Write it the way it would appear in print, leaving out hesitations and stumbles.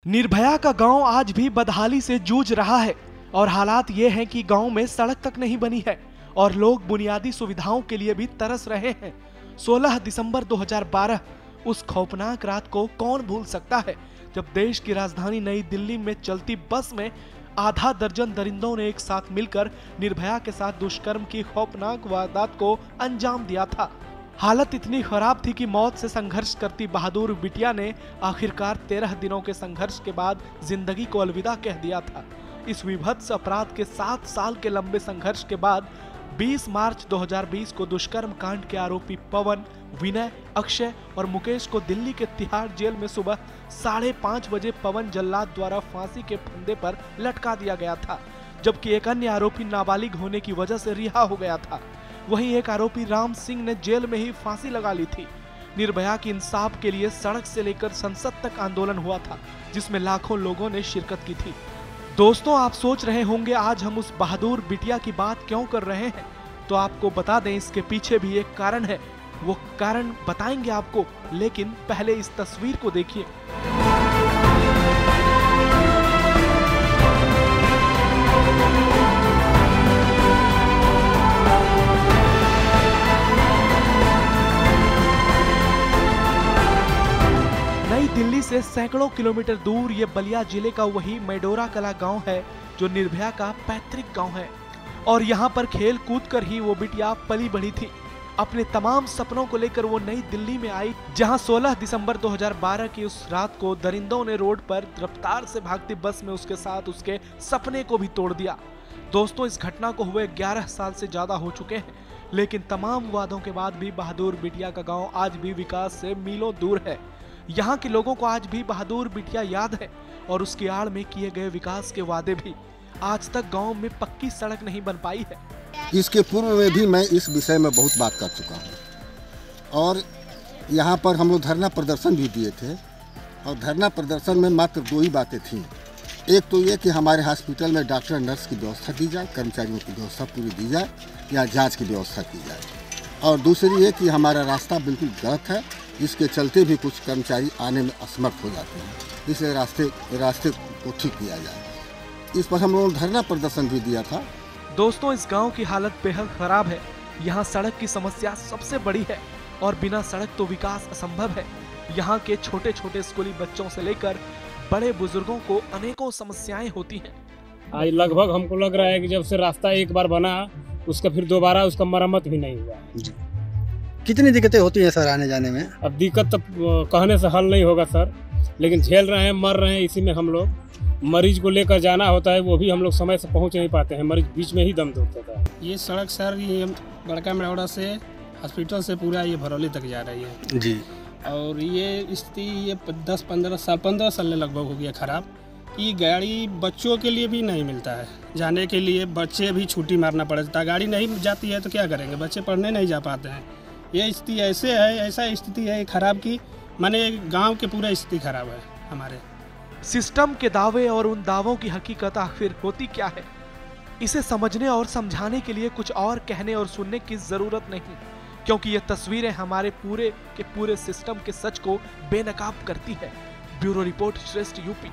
निर्भया का गांव आज भी बदहाली से जूझ रहा है और हालात ये हैं कि गांव में सड़क तक नहीं बनी है और लोग बुनियादी सुविधाओं के लिए भी तरस रहे हैं। 16 दिसंबर 2012 उस खौफनाक रात को कौन भूल सकता है जब देश की राजधानी नई दिल्ली में चलती बस में आधा दर्जन दरिंदों ने एक साथ मिलकर निर्भया के साथ दुष्कर्म की खौफनाक वारदात को अंजाम दिया था। हालत इतनी खराब थी कि मौत से संघर्ष करती बहादुर बिटिया ने आखिरकार 13 दिनों के संघर्ष के बाद जिंदगी को अलविदा कह दिया था। इस विभत्स अपराध के 7 साल के लंबे संघर्ष के बाद 20 मार्च 2020 को दुष्कर्म कांड के आरोपी पवन, विनय, अक्षय और मुकेश को दिल्ली के तिहाड़ जेल में सुबह 5:30 बजे पवन जल्लाद द्वारा फांसी के फंदे पर लटका दिया गया था, जबकि एक अन्य आरोपी नाबालिग होने की वजह से रिहा हो गया था। वहीं एक आरोपी राम सिंह ने जेल में ही फांसी लगा ली थी। निर्भया की इंसाफ के लिए सड़क से लेकर संसद तक आंदोलन हुआ था, जिसमें लाखों लोगों ने शिरकत की थी। दोस्तों, आप सोच रहे होंगे आज हम उस बहादुर बिटिया की बात क्यों कर रहे हैं, तो आपको बता दें इसके पीछे भी एक कारण है। वो कारण बताएंगे आपको, लेकिन पहले इस तस्वीर को देखिए। नई दिल्ली से सैकड़ों किलोमीटर दूर ये बलिया जिले का वही मेडोरा कला गांव है जो निर्भया का पैतृक गांव है और यहाँ पर खेल कूद कर ही वो बिटिया पली बढ़ी थी। अपने तमाम सपनों को लेकर वो नई दिल्ली में आई, जहां 16 दिसंबर 2012 की उस रात को दरिंदों ने रोड पर रफ्तार से भागती बस में उसके साथ उसके सपने को भी तोड़ दिया। दोस्तों, इस घटना को हुए 11 साल से ज्यादा हो चुके हैं, लेकिन तमाम वादों के बाद भी बहादुर बिटिया का गाँव आज भी विकास से मीलों दूर है। यहाँ के लोगों को आज भी बहादुर बिटिया याद है और उसकी आड़ में किए गए विकास के वादे भी। आज तक गांव में पक्की सड़क नहीं बन पाई है। इसके पूर्व में भी मैं इस विषय में बहुत बात कर चुका हूँ और यहाँ पर हम लोग धरना प्रदर्शन भी दिए थे और धरना प्रदर्शन में मात्र 2 ही बातें थीं। एक तो ये कि हमारे हॉस्पिटल में डॉक्टर नर्स की व्यवस्था की जाए, कर्मचारियों की व्यवस्था पूरी दी जाए या जाँच की व्यवस्था की जाए, और दूसरी ये कि हमारा रास्ता बिल्कुल गलत है, जिसके चलते भी कुछ कर्मचारी आने में असमर्थ हो जाते हैं, इसलिए रास्ते को ठीक किया जाए। इस पर हम लोगों ने धरना प्रदर्शन भी दिया था। दोस्तों, इस गांव की हालत बेहद खराब है। यहाँ सड़क की समस्या सबसे बड़ी है और बिना सड़क तो विकास असंभव है। यहाँ के छोटे छोटे स्कूली बच्चों से लेकर बड़े बुजुर्गों को अनेकों समस्याएं होती हैं। आज लगभग हमको लग रहा है कि जब से रास्ता एक बार बना उसका फिर दोबारा उसका मरम्मत भी नहीं हुआ। कितनी दिक्कतें होती हैं सर आने जाने में? अब दिक्कत तो कहने से हल नहीं होगा सर, लेकिन झेल रहे हैं, मर रहे हैं इसी में हम लोग। मरीज को लेकर जाना होता है, वो भी हम लोग समय से पहुंच नहीं पाते हैं, मरीज बीच में ही दम तोड़ता है। ये सड़क सर ये बड़का मेड़ौरा से हॉस्पिटल से पूरा ये भरौली तक जा रही है जी, और ये स्थिति ये 10-15 साल लगभग हो गया खराब। ये गाड़ी बच्चों के लिए भी नहीं मिलता है, जाने के लिए बच्चे भी छुट्टी मारना पड़ता है। गाड़ी नहीं जाती है तो क्या करेंगे, बच्चे पढ़ने नहीं जा पाते हैं। ये स्थिति ऐसा स्थिति है खराब की माने गांव के पूरा स्थिति खराब है हमारे। सिस्टम के दावे और उन दावों की हकीकत आखिर होती क्या है, इसे समझने और समझाने के लिए कुछ और कहने और सुनने की जरूरत नहीं, क्योंकि ये तस्वीरें हमारे पूरे के पूरे सिस्टम के सच को बेनकाब करती है। ब्यूरो रिपोर्ट, श्रेष्ठ यूपी।